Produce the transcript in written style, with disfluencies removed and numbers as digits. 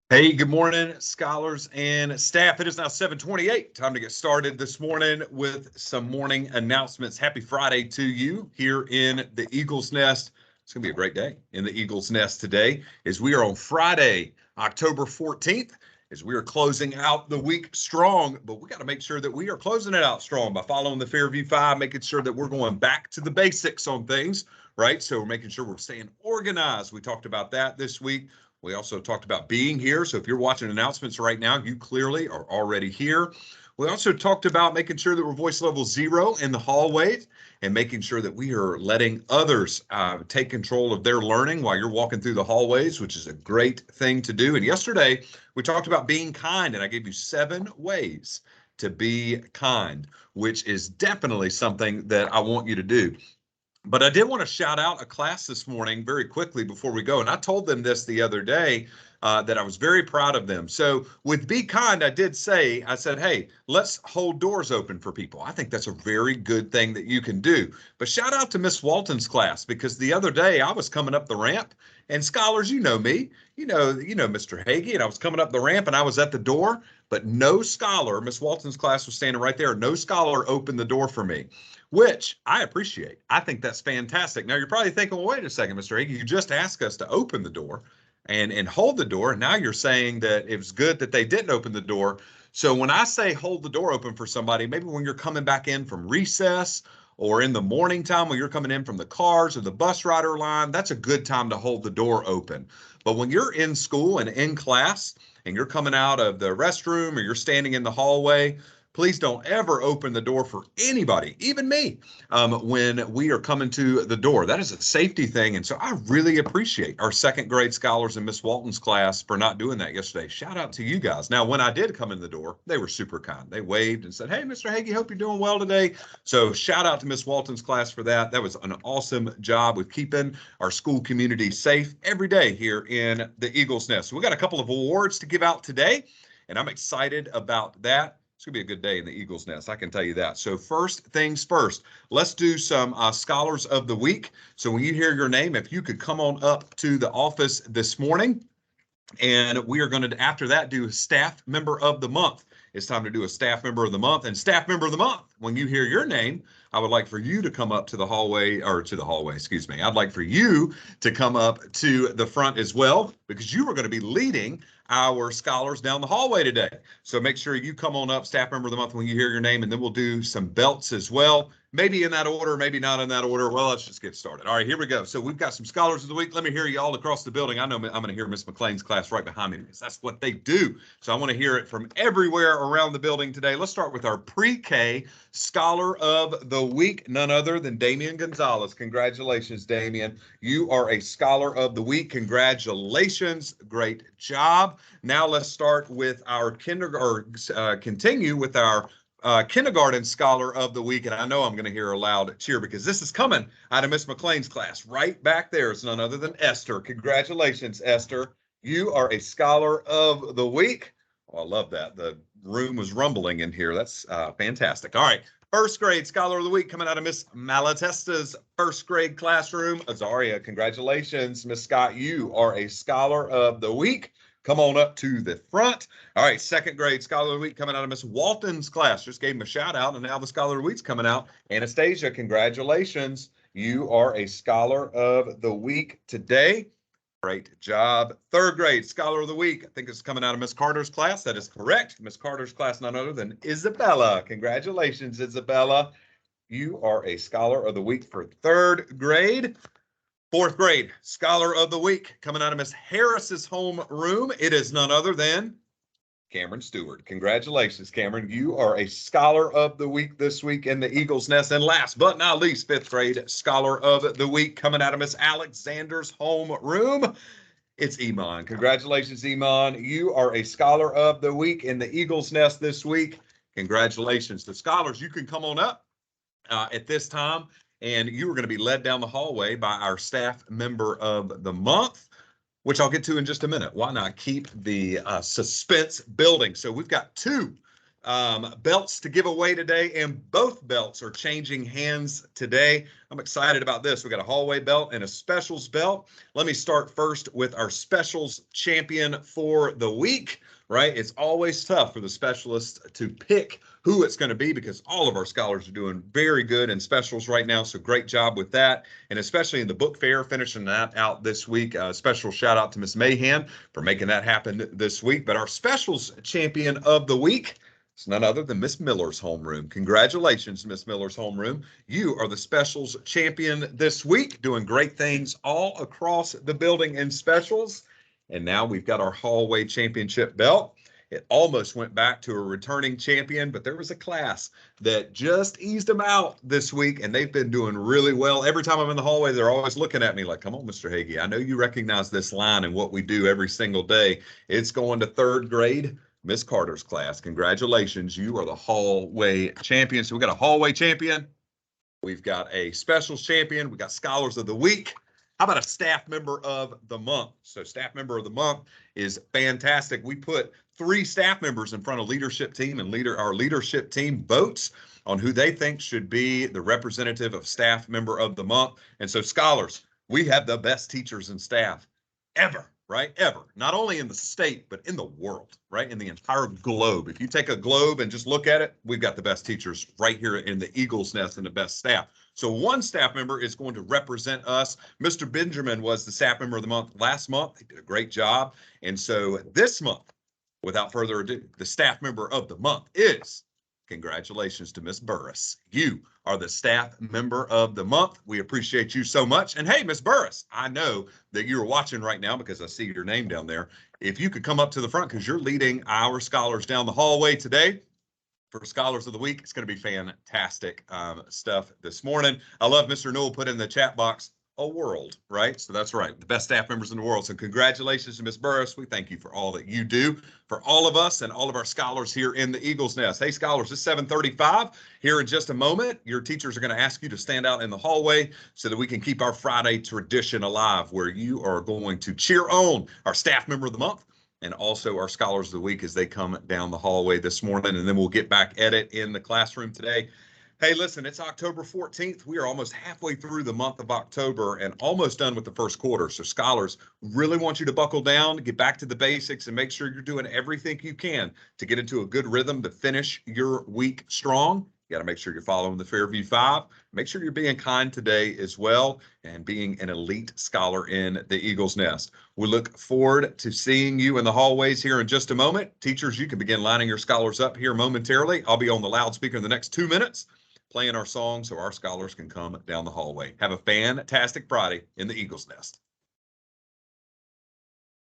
Hey, good morning, scholars and staff. It is now 7:28. Time to get started this morning with some morning announcements. Happy Friday to you here in the Eagle's Nest. It's going to be a great day in the Eagle's Nest today as we are on Friday, October 14th, as we are closing out the week strong. But we got to make sure that we are closing it out strong by following the Fairview Five, making sure that we're going back to the basics on things, right? So we're making sure we're staying organized. We talked about that this week. We also talked about being here. So if you're watching announcements right now, you clearly are already here. We also talked about making sure that we're voice level 0 in the hallways and making sure that we are letting others take control of their learning while you're walking through the hallways, which is a great thing to do. And yesterday, we talked about being kind, and I gave you 7 ways to be kind, which is definitely something that I want you to do. But I did want to shout out a class this morning very quickly before we go. And I told them this the other day that I was very proud of them. So with Be Kind, I did say, I said, hey, let's hold doors open for people. I think that's a very good thing that you can do. But shout out to Miss Walton's class, because the other day I was coming up the ramp, and scholars, you know me, you know Mr. Hagee, and I was coming up the ramp and I was at the door, but no scholar, Miss Walton's class was standing right there. No scholar opened the door for me, which I appreciate. I think that's fantastic. Now, you're probably thinking, well, wait a second, Mr. Hagee, you just asked us to open the door and hold the door. And now you're saying that it was good that they didn't open the door. So when I say hold the door open for somebody, maybe when you're coming back in from recess or in the morning time when you're coming in from the cars or the bus rider line, that's a good time to hold the door open. But when you're in school and in class and you're coming out of the restroom or you're standing in the hallway, please don't ever open the door for anybody, even me, when we are coming to the door. That is a safety thing. And so I really appreciate our second grade scholars in Miss Walton's class for not doing that yesterday. Shout out to you guys. Now, when I did come in the door, they were super kind. They waved and said, hey, Mr. Hagee, hope you're doing well today. So shout out to Miss Walton's class for that. That was an awesome job with keeping our school community safe every day here in the Eagle's Nest. So we got a couple of awards to give out today, and I'm excited about that. It's going to be a good day in the Eagle's Nest, I can tell you that. So first things first, let's do some Scholars of the Week. So when you hear your name, if you could come on up to the office this morning, and we are going to, after that, do Staff Member of the Month. It's time to do a Staff Member of the Month. And Staff Member of the Month, when you hear your name, I would like for you to come up to the hallway, or to the hallway, excuse me. I'd like for you to come up to the front as well, because you are going to be leading our scholars down the hallway today. So make sure you come on up, Staff Member of the Month, when you hear your name, and then we'll do some belts as well. Maybe in that order, maybe not in that order. Well, let's just get started. All right, here we go. So we've got some Scholars of the Week. Let me hear you all across the building. I know I'm going to hear Miss McLean's class right behind me, because that's what they do. So I want to hear it from everywhere around the building today. Let's start with our pre-K Scholar of the Week, none other than Damian Gonzalez. Congratulations, Damian. You are a Scholar of the Week. Congratulations. Great job. Now let's start with our continue with our kindergarten Scholar of the Week. And I know I'm going to hear a loud cheer, because this is coming out of Miss McLean's class right back there. It's none other than Esther. Congratulations, Esther. You are a Scholar of the Week. Oh, I love that. The room was rumbling in here. That's fantastic. All right. First grade Scholar of the Week coming out of Miss Malatesta's first grade classroom. Azaria, congratulations. Miss Scott, you are a Scholar of the Week. Come on up to the front. All right, second grade Scholar of the Week coming out of Miss Walton's class. Just gave him a shout out, and now the Scholar of the Week's coming out. Anastasia, congratulations. You are a Scholar of the Week today. Great job. Third grade Scholar of the Week. I think it's coming out of Miss Carter's class. That is correct. Miss Carter's class, none other than Isabella. Congratulations, Isabella. You are a Scholar of the Week for third grade. Fourth grade Scholar of the Week coming out of Miss Harris's home room. It is none other than Cameron Stewart. Congratulations, Cameron. You are a Scholar of the Week this week in the Eagle's Nest. And last but not least, fifth grade Scholar of the Week coming out of Miss Alexander's home room. It's Iman. Congratulations, Iman. You are a Scholar of the Week in the Eagle's Nest this week. Congratulations. The scholars, you can come on up at this time, and you are going to be led down the hallway by our Staff Member of the Month, which I'll get to in just a minute. Why not keep the suspense building? So we've got two belts to give away today, and both belts are changing hands today. I'm excited about this. We got a hallway belt and a specials belt. Let me start first with our specials champion for the week, right? It's always tough for the specialists to pick who it's going to be because all of our scholars are doing very good in specials right now. So great job with that. And especially in the book fair, finishing that out this week. Special shout out to Miss Mahan for making that happen this week. But our specials champion of the week, it's none other than Miss Miller's homeroom. Congratulations, Miss Miller's homeroom. You are the specials champion this week, doing great things all across the building in specials. And now we've got our hallway championship belt. It almost went back to a returning champion, but there was a class that just eased them out this week, and they've been doing really well. Every time I'm in the hallway, they're always looking at me like, come on, Mr. Hagee, I know you recognize this line and what we do every single day. It's going to third grade. Miss Carter's class. Congratulations. You are the hallway champion. So we got a hallway champion. We've got a specials champion. We got scholars of the week. How about a staff member of the month? So staff member of the month is fantastic. We put 3 staff members in front of leadership team, and our leadership team votes on who they think should be the representative of staff member of the month. And so scholars, we have the best teachers and staff ever. Right? Ever. Not only in the state, but in the world, right? In the entire globe. If you take a globe and just look at it, we've got the best teachers right here in the Eagles Nest and the best staff. So one staff member is going to represent us. Mr. Benjamin was the staff member of the month last month. He did a great job. And so this month, without further ado, the staff member of the month is, congratulations to Miss Burris. You are the staff member of the month. We appreciate you so much. And hey, Miss Burris, I know that you're watching right now because I see your name down there. If you could come up to the front because you're leading our scholars down the hallway today for Scholars of the Week. It's going to be fantastic stuff this morning. I love Mr. Newell put in the chat box, a world, right? So that's right. The best staff members in the world. So congratulations to Ms. Burris. We thank you for all that you do for all of us and all of our scholars here in the Eagles Nest. Hey, scholars, it's 7:35. Here in just a moment, your teachers are going to ask you to stand out in the hallway so that we can keep our Friday tradition alive, where you are going to cheer on our staff member of the month and also our scholars of the week as they come down the hallway this morning. And then we'll get back at it in the classroom today. Hey, listen, it's October 14th. We are almost halfway through the month of October and almost done with the first quarter. So scholars, really want you to buckle down, get back to the basics, and make sure you're doing everything you can to get into a good rhythm to finish your week strong. You got to make sure you're following the Fairview 5. Make sure you're being kind today as well and being an elite scholar in the Eagles Nest. We look forward to seeing you in the hallways here in just a moment. Teachers, you can begin lining your scholars up here momentarily. I'll be on the loudspeaker in the next 2 minutes, playing our song so our scholars can come down the hallway. Have a fantastic Friday in the Eagles Nest.